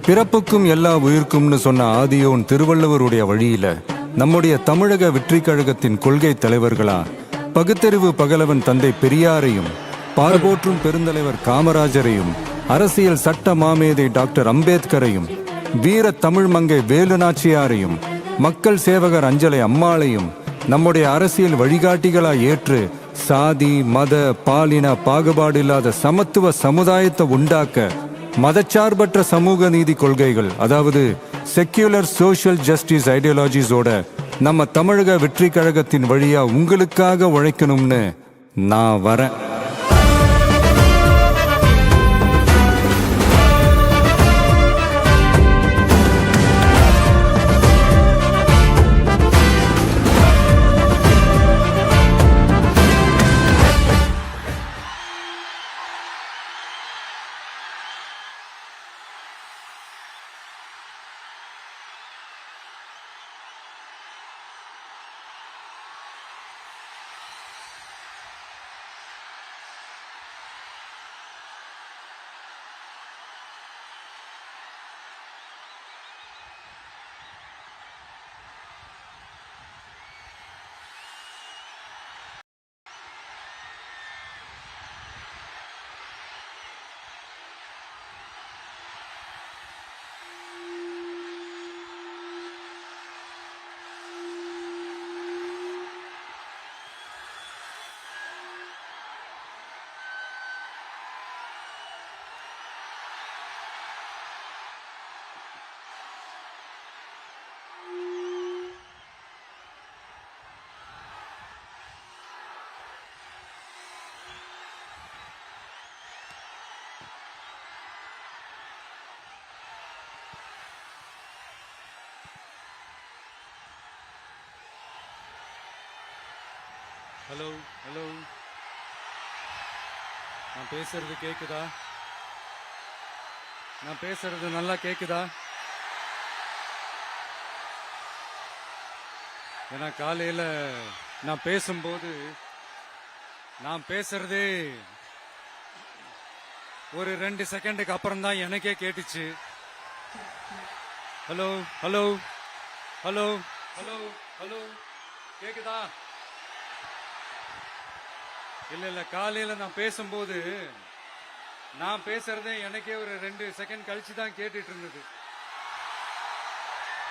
பிறப்புக்கும் எல்லா உயிர்க்கும்னு சொன்ன ஆதியோன் திருவள்ளுவருடைய வழியில நம்முடைய தமிழக வெற்றி கழகத்தின் கொள்கை தலைவர்களா பகுத்தறிவு பகலவன் தந்தை பெரியாரையும், பார்போற்றும் பெருந்தலைவர் காமராஜரையும், அரசியல் சட்ட மாமேதை டாக்டர் அம்பேத்கரையும், வீர தமிழ் மங்கை வேலு நாச்சியாரையும், மக்கள் சேவகர் அஞ்சலை அம்மாளையும் நம்முடைய அரசியல் வழிகாட்டிகளா ஏற்று சாதி மத பாலின பாகுபாடு இல்லாத சமத்துவ சமுதாயத்தை உண்டாக்க மதச்சார்பற்ற சமூக நீதி கொள்கைகள், அதாவது செக்யூலர் சோஷியல் ஜஸ்டிஸ் ஐடியாலஜிஸோட நம்ம தமிழக வெற்றி கழகத்தின் வழியா உங்களுக்காக உழைக்கணும்னு நான் வரேன். ஹலோ ஹலோ, நான் பேசுறது கேக்குதா? நான் பேசுறது நல்லா கேக்குதா? ஏன்னா காலையில் நான் பேசும்போது நான் பேசுறதே ஒரு 2 செகண்டுக்கு அப்புறம் தான் எனக்கே கேட்டுச்சு. Hello hello hello hello hello, கேக்குதா? இல்ல காலையில நான் பேசும்போது நான் பேசுறதே எனக்கே ஒரு 2 செகண்ட் கழிச்சு தான் கேட்டுட்டு இருந்தது.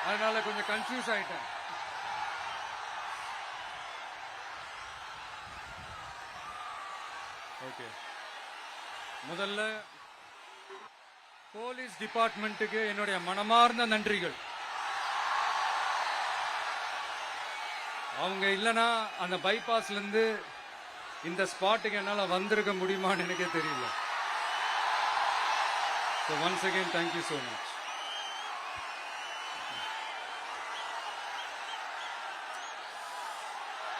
அதனால கொஞ்சம் கன்ஃபியூஸ் ஆயிட்டேன். ஓகே, முதல்ல போலீஸ் டிபார்ட்மெண்ட்டுக்கு என்னுடைய மனமார்ந்த நன்றிகள். அவங்க இல்லனா அந்த பைபாஸ்ல இருந்து இந்த ஸ்பாட்டுக்கு என்னால வந்திருக்க முடியுமான்னு எனக்கே தெரியல. So once again, thank you so much.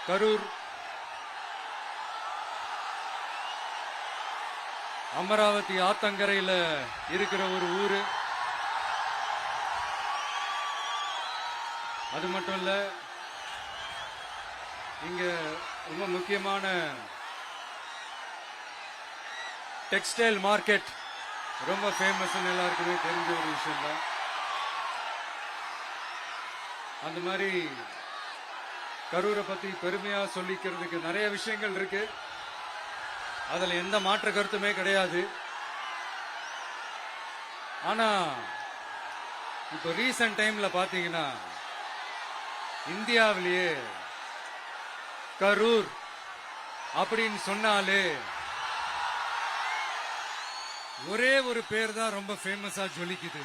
Karur Amaravathi ஆத்தங்கரையில இருக்கிற ஒரு ஊரு. அது மட்டும் இல்ல, இங்க ரொம்ப முக்கியமான டெக்ஸ்டைல் மார்க்கெட் ரொம்ப ஃபேமஸ், எல்லாருக்குமே தெரிஞ்ச ஒரு விஷயம் தான். அந்த மாதிரி கரூரை பத்தி பெருமையா சொல்லிக்கிறதுக்கு நிறைய விஷயங்கள் இருக்கு. அதுல எந்த மாற்று கருத்துமே கிடையாது. ஆனா இப்போ ரீசன்ட் டைம்ல பாத்தீங்கன்னா இந்தியாவிலேயே கரூர் அப்படின்னு சொன்னாலே ஒரே ஒரு பேர் தான் ரொம்ப ஃபேமஸா ஜொலிக்குது.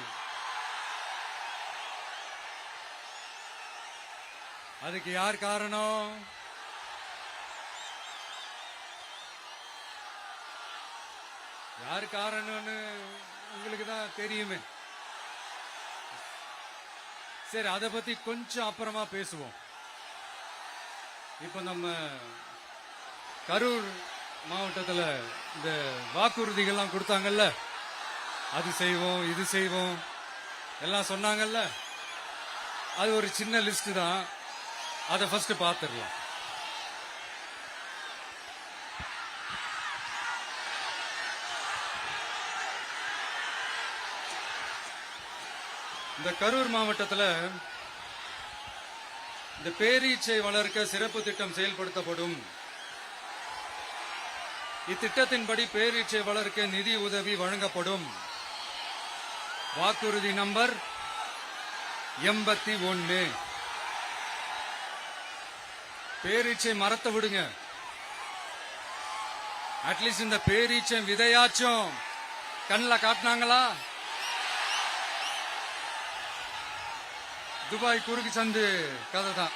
அதுக்கு யார் காரணம்? யார் காரணம்னு உங்களுக்கு தான் தெரியுமே. சரி, அதை பத்தி கொஞ்சம் அப்புறமா பேசுவோம். இப்ப நம்ம கரூர் மாவட்டத்தில் இந்த வாக்குறுதிகள்லாம் கொடுத்தாங்கல்ல, அது செய்வோம் இது செய்வோம் எல்லாம் சொன்னாங்கல்ல, அது ஒரு சின்ன லிஸ்ட் தான். அதை ஃபர்ஸ்ட் பார்த்துடலாம். இந்த கரூர் மாவட்டத்தில் இந்த பேரீச்சை வளர்க்க சிறப்பு திட்டம் செயல்படுத்தப்படும். இத்திட்டத்தின்படி பேரீச்சை வளர்க்க நிதி உதவி வழங்கப்படும். வாக்குறுதி நம்பர் 81. பேரீச்சை மரத்தை விடுங்க, அட்லீஸ்ட் இந்த பேரீச்சை விதையாச்சும் கண்ணில் காட்டினாங்களா? துபாய் குறுக்கு சந்து கதை தான்.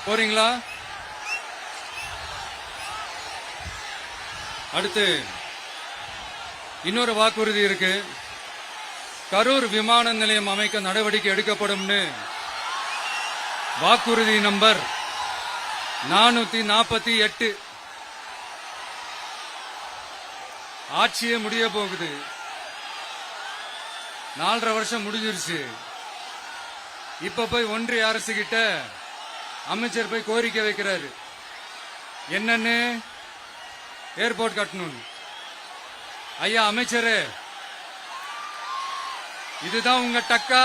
போறீங்களா? அடுத்து இன்னொரு வாக்குறுதி இருக்கு. கரூர் விமான நிலையம் அமைக்க நடவடிக்கை எடுக்கப்படும்னு வாக்குறுதி நம்பர் 448. ஆட்சியே முடிய போகுது. 4.5 வருஷம் முடிஞ்சிருச்சு. இப்ப போய் ஒன்றிய அரசு கிட்ட அமைச்சர் போய் கோரிக்கை வைக்கிறாரு. என்னன்னு? ஏர்போர்ட் கட்டணும். ஐயா அமைச்சரே, இதுதான் உங்க டக்கா?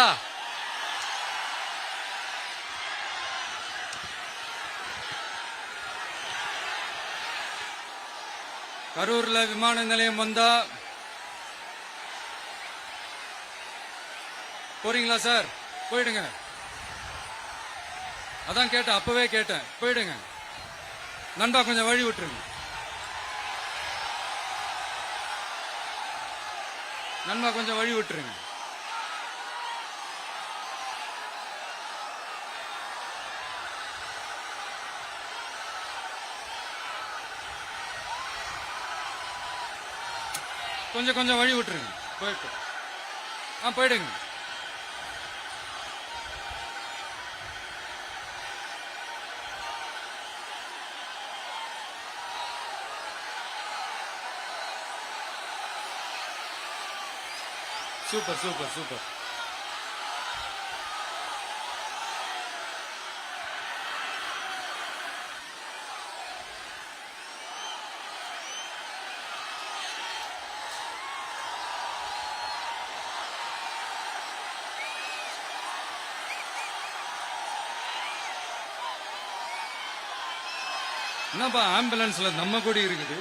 கரூர்ல விமான நிலையம் வந்தா போறீங்களா சார்? போயிடுங்க. அதான் கேட்டேன், அப்பவே கேட்டேன், போயிடுங்க. நண்பா கொஞ்சம் வழி விட்டுருங்க. நண்பா கொஞ்சம் வழி விட்டுருங்க. கொஞ்சம் கொஞ்சம் வழி விட்டுருங்க. போயிட்டு போயிடுங்க. Super super super. என்னப்பா ஆம்புலன்ஸ்ல நம்ம கொடி இருக்குது?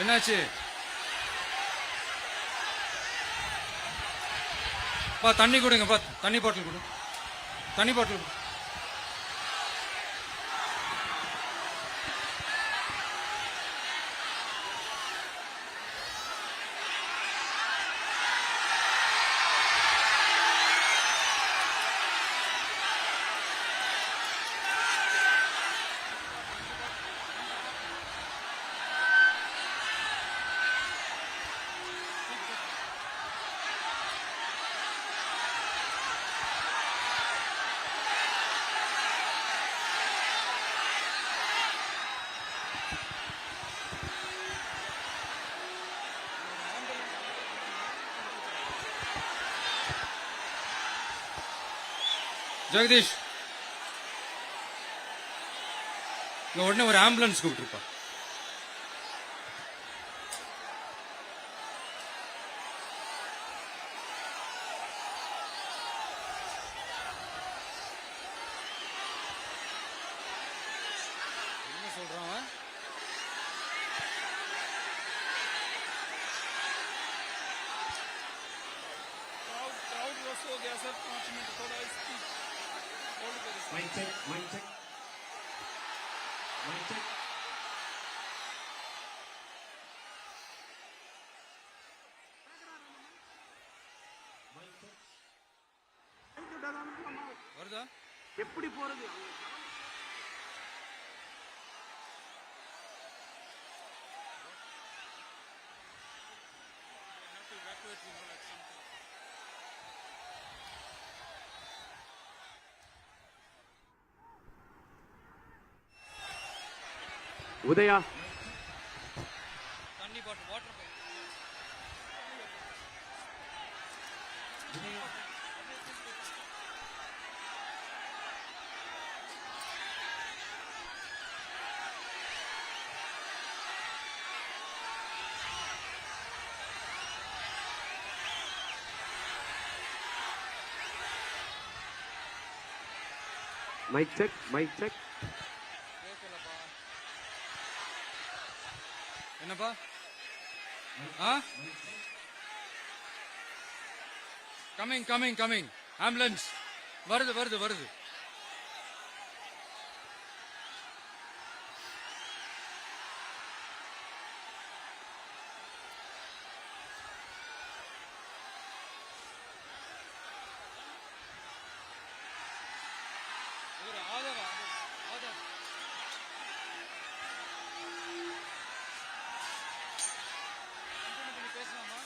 என்னாச்சு? தண்ணி கொடுங்க. தண்ணி பாட்டில் கொடு. தண்ணி பாட்டில் கொடு. ஜெகதீஷ், உடனே ஒரு ஆம்புலன்ஸ் கூப்பிட்டுருப்பா. என்ன சொல்றான்? क्राउड वॉश हो गया सर, 5 मिनट थोड़ा स्पीच होल्ड करिए। Mic check mic check mic check. Mic check. வருதா? எப்படி போறது? உதயா தண்ணி bottle water mic check, mic check. கேட்கலப்பா. என்னப்பா? ஆ? Coming coming coming. ஆம்புலன்ஸ் வருது வருது வருது. ஒரு ஆதார் ஆதார் பண்ணி பேசலாமா?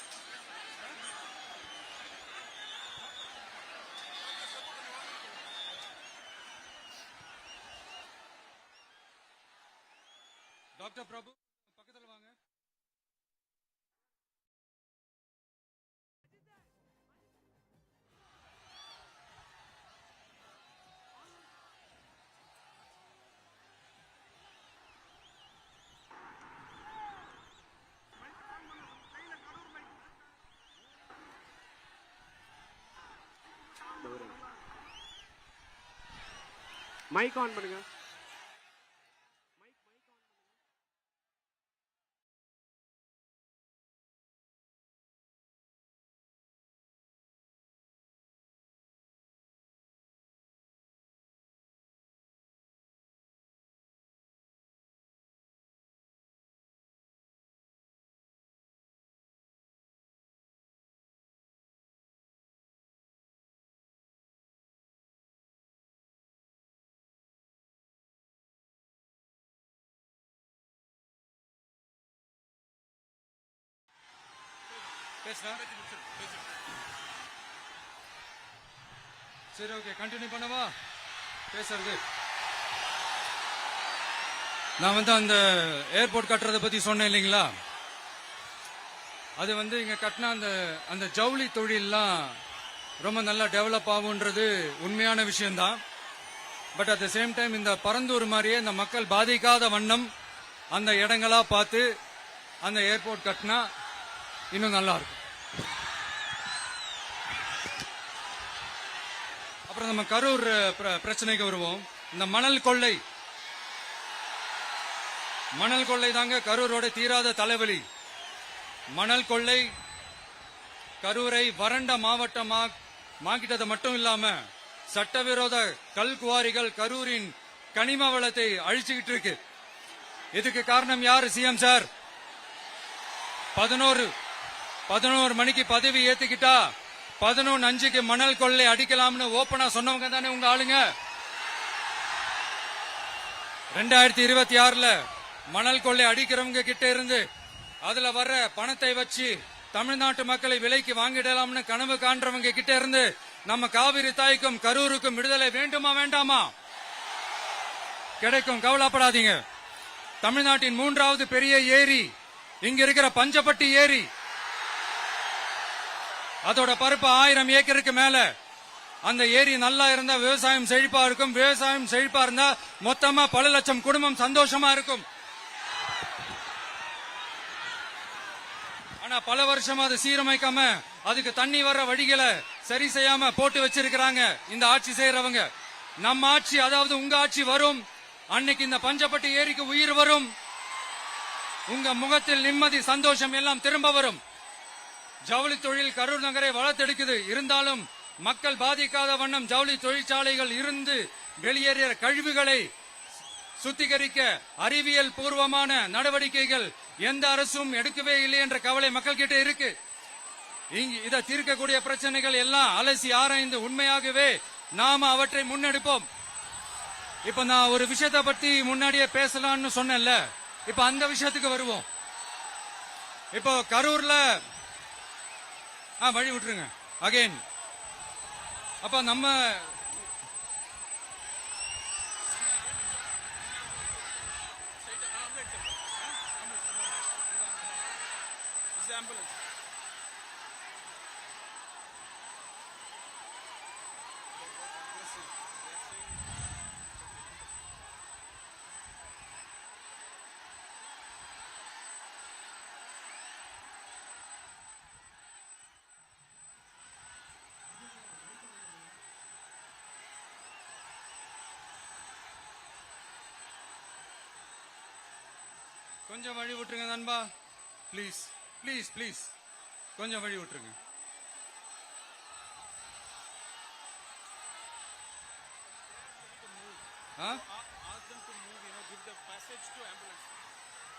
டாக்டர் பிரபு பக்கத்துல வாங்க. மைக் ஆன் பண்ணுங்க. பேசுறா? சரி ஓகே, கண்டினியூ பண்ணவா பேசுறது? நான் வந்து அந்த ஏர்போர்ட் கட்டுறதை பத்தி சொன்னேன் இல்லைங்களா? அது வந்து இங்க கட்டினா அந்த அந்த ஜவுளி தொழில்லாம் ரொம்ப நல்லா டெவலப் ஆகுன்றது உண்மையான விஷயம்தான். But at the same time இந்த பரந்தூர் மாதிரியே இந்த மக்கள் பாதிக்காத வண்ணம் அந்த இடங்களா பார்த்து அந்த ஏர்போர்ட் கட்டினா இன்னும் நல்லா இருக்கும். அப்புறம் நம்ம கரூர் பிரச்சனைக்கு வருவோம். இந்த மணல் கொள்ளை தாங்க கரூரோட தீராத தலைவலி. மணல் கொள்ளை கரூரை வறண்ட மாவட்டமாக்கிட்டது மட்டும் இல்லாம சட்டவிரோத கல் குவாரிகள் கரூரின் கனிம வளத்தை அழிச்சுக்கிட்டு இருக்கு. இதுக்கு காரணம் யாரு சிஎம் சார்? 11 மணிக்கு பதவி ஏத்துக்கிட்டா 11:05 மணல் கொள்ளை அடிக்கலாம்னு ஓபனா சொன்னவங்க தானே உங்க ஆளுங்க. 2026 மணல் கொள்ளை அடிக்கிறவங்க கிட்ட இருந்து அதுல வர்ற பணத்தை வச்சு தமிழ்நாட்டு மக்களை விலைக்கு வாங்கிடலாம்னு கனவு காண்றவங்க கிட்ட இருந்து நம்ம காவிரி தாய்க்கும் கரூருக்கும் விடுதலை வேண்டுமா வேண்டாமா? கிடைக்கும், கவலைப்படாதீங்க. தமிழ்நாட்டின் 3வது பெரிய ஏரி இங்க இருக்கிற பஞ்சப்பட்டி ஏரி. அதோட பரப்பு 1000 ஏக்கருக்கு மேல. அந்த ஏரி நல்லா இருந்தா விவசாயம் செழிப்பா இருக்கும். விவசாயம் செழிப்பா இருந்தா மொத்தமா பல லட்சம் குடும்பம் சந்தோஷமா இருக்கும். ஆனா பல வருஷமா அது சீரமைக்காம அதுக்கு தண்ணி வர்ற வழிகளை சரி செய்யாம போட்டு வச்சிருக்கிறாங்க இந்த ஆட்சி செய்யறவங்க. நம்ம ஆட்சி, அதாவது உங்க ஆட்சி வரும் அன்னைக்கு இந்த பஞ்சப்பட்டி ஏரிக்கு உயிர் வரும். உங்க முகத்தில் நிம்மதி சந்தோஷம் எல்லாம் திரும்ப வரும். ஜவுளி தொழில் கரூர் நகரை வளர்த்தெடுக்குது. இருந்தாலும் மக்கள் பாதிக்காத வண்ணம் ஜவுளி தொழிற்சாலைகள் இருந்து வெளியேறிய கழிவுகளை சுத்திகரிக்க அறிவியல் பூர்வமான நடவடிக்கைகள் எந்த அரசும் எடுக்கவே இல்லை என்ற கவலை மக்கள் கிட்ட இருக்கு. இதை தீர்க்கக்கூடிய பிரச்சனைகள் எல்லாம் அலசி ஆராய்ந்து உண்மையாகவே நாம அவற்றை முன்னெடுப்போம். இப்ப நான் ஒரு விஷயத்தை பத்தி முன்னாடியே பேசலாம்னு சொன்னேன்ல, இப்ப அந்த விஷயத்துக்கு வருவோம். இப்போ கரூர்ல வழி விட்டுருங்க அகைன். அப்ப நம்ம This is the ambulance. கொஞ்சம் வழி விட்டுருங்க நண்பா, ப்ளீஸ் ப்ளீஸ் ப்ளீஸ், கொஞ்சம் வழி விட்டுருங்க. Ask them to move, give the passage to ambulance.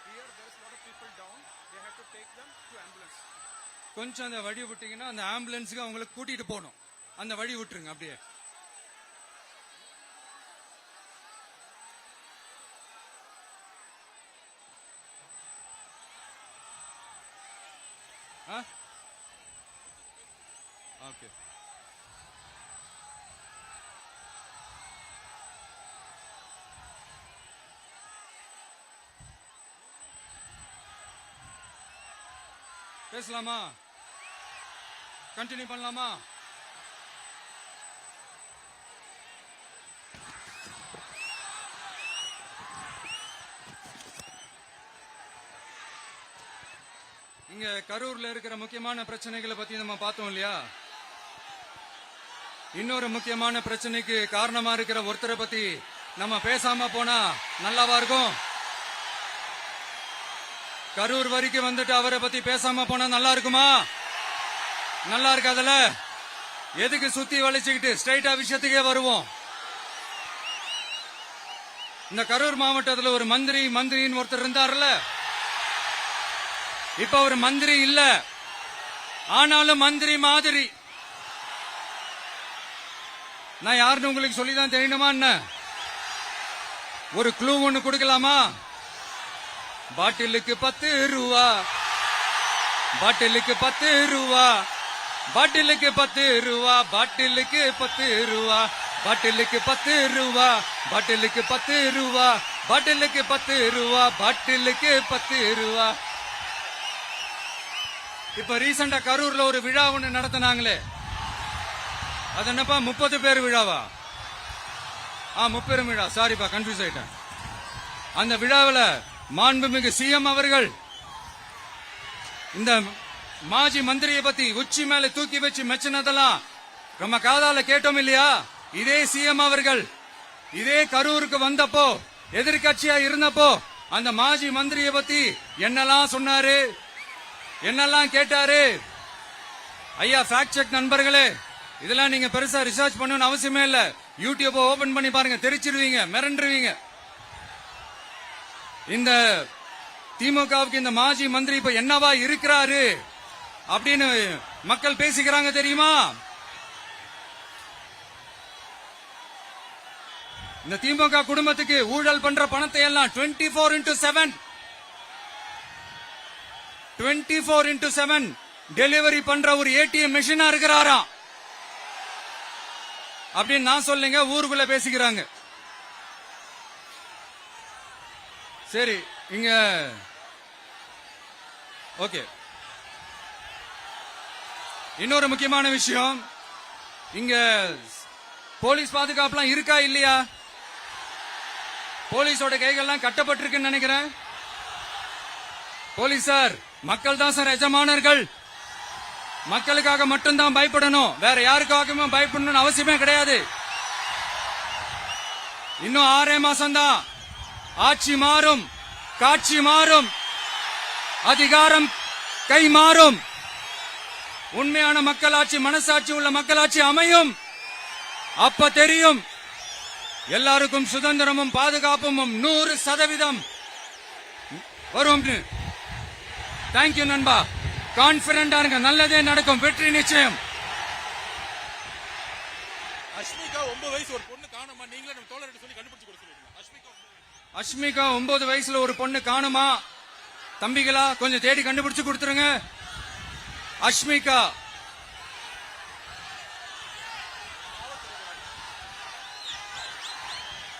Here there is a lot of people down. They have to take them to ambulance. கொஞ்சம் அந்த வழி விட்டீங்கன்னா அந்த ஆம்புலன்ஸுக்கு அவங்களை கூட்டிட்டு போகணும். அந்த வழி விட்டுருங்க அப்படியே. ஓகே. பேசலாமா? கண்டினியூ பண்ணலாமா? இங்க கரூர்ல இருக்கிற முக்கியமான பிரச்சனைகளை பத்தி நம்ம பார்த்தோம் இல்லையா? இன்னொரு முக்கியமான பிரச்சனைக்கு காரணமா இருக்கிற ஒருத்தரை பத்தி நம்ம பேசாம போனா நல்லாவா இருக்கும்? கரூர் வரைக்கும் வந்துட்டு அவரை பத்தி பேசாம போனா நல்லா இருக்குமா? நல்லா இருக்காதுல. எதுக்கு சுத்தி வளைச்சுக்கிட்டு ஸ்ட்ரைட்டா விஷயத்துக்கே வருவோம். இந்த கரூர் மாவட்டத்தில் ஒரு மந்திரின்னு ஒருத்தர் இருந்தார்ல, இப்ப அவர் மந்திரி இல்ல, ஆனாலும் மந்திரி மாதிரி. நான் யாருன்னு உங்களுக்கு சொல்லிதான் தெரியணுமா என்ன? ஒரு க்ளூ ஒண்ணு கொடுக்கலாமா? பாட்டிலுக்கு 10 ரூபா, பாட்டிலுக்கு 10 ரூபா, பாட்டிலுக்கு 10 ரூபா, பாட்டிலுக்கு 10 ரூபா, பாட்டிலுக்கு 10 ரூபா, பாட்டிலுக்கு 10 ரூபா, பாட்டிலுக்கு 10 ரூபா, பாட்டிலுக்கு 10 ரூபா. இப்ப ரீசெண்டா கரூர்ல ஒரு விழா ஒண்ணு நடத்தினாங்களே, அது என்னப்பா 30 பேர் விழாவா? 30 விழா, சாரிப்பா கன்ஃபியூஸ் ஆயிட்டேன். அந்த விழாவில் மாண்புமிகு சிஎம் அவர்கள் இந்த மாஜி மந்திரியை பத்தி உச்சி மேல தூக்கி வச்சு மெச்சினதெல்லாம் நம்ம காதால கேட்டோம் இல்லையா? இதே சிஎம் அவர்கள் இதே கரூருக்கு வந்தப்போ, எதிர்கட்சியா இருந்தப்போ, அந்த மாஜி மந்திரியை பத்தி என்னெல்லாம் சொன்னாரு, என்னெல்லாம் கேட்டாரு. ஐயா ஃபேக்ட் செக் நண்பர்களே, இதெல்லாம் நீங்க பெருசா ரிசர்ச் பண்ணணும்னு அவசியமே இல்ல. யூடியூப் ஓபன் பண்ணி பாருங்க, தெரிச்சிருவீங்க, மிரண்டுருவீங்க. இந்த திமுகவுக்கு இந்த மாஜி மந்திரி இப்ப என்னவா இருக்கிறாரு அப்படின்னு மக்கள் பேசிக்கிறாங்க தெரியுமா? இந்த திமுக குடும்பத்துக்கு ஊழல் பண்ற பணத்தை எல்லாம் 24x7 டெலிவரி பண்ற ஒரு ஏடிஎம் மெஷினா இருக்கிறாராம் அப்படின்னு நான் சொல்லுங்க, ஊருக்குள்ள பேசிக்கிறாங்க. சரி, இங்க ஓகே. இன்னொரு முக்கியமான விஷயம், இங்க போலீஸ் பாதுகாப்புலாம் இருக்கா இல்லையா? போலீஸோட கைகள்லாம் கட்டப்பட்டிருக்குன்னு நினைக்கிறேன். போலீசார் மக்கள் தான் சார் எஜமானர்கள். மக்களுக்காக மட்டும்தான் பயப்படணும், வேற யாருக்காகவும் பயப்படணும்னு அவசியமே கிடையாது. இன்னும் 6 மாசம் தான். ஆட்சி மாறும், காட்சி மாறும், அதிகாரம் கை மாறும். உண்மையான மக்களாட்சி, மனசாட்சி உள்ள மக்களாட்சி அமையும். அப்ப தெரியும் எல்லாருக்கும் சுதந்திரமும் பாதுகாப்பும் 100% வரும். தேங்க்யூ நண்பா, கான்பிடண்டா இருங்க, நல்லதே நடக்கும், வெற்றி நிச்சயம். அஷ்மிகா 9 வயசு ஒரு பொண்ணு காணுமா, நீங்களே நம்ம தோழர்கிட்ட சொல்லி கண்டுபிடிச்சு கொடுக்க சொல்லிருங்க. அஷ்மிகா 9 வயசுல ஒரு பொண்ணு காணுமா? தம்பிகளா கொஞ்சம் தேடி கண்டுபிடிச்சு கொடுத்துருங்க. Ashmika.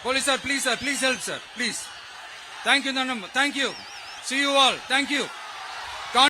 Police sir, please help sir, please. Thank you, Nanam. Thank you. See you all. Thank you.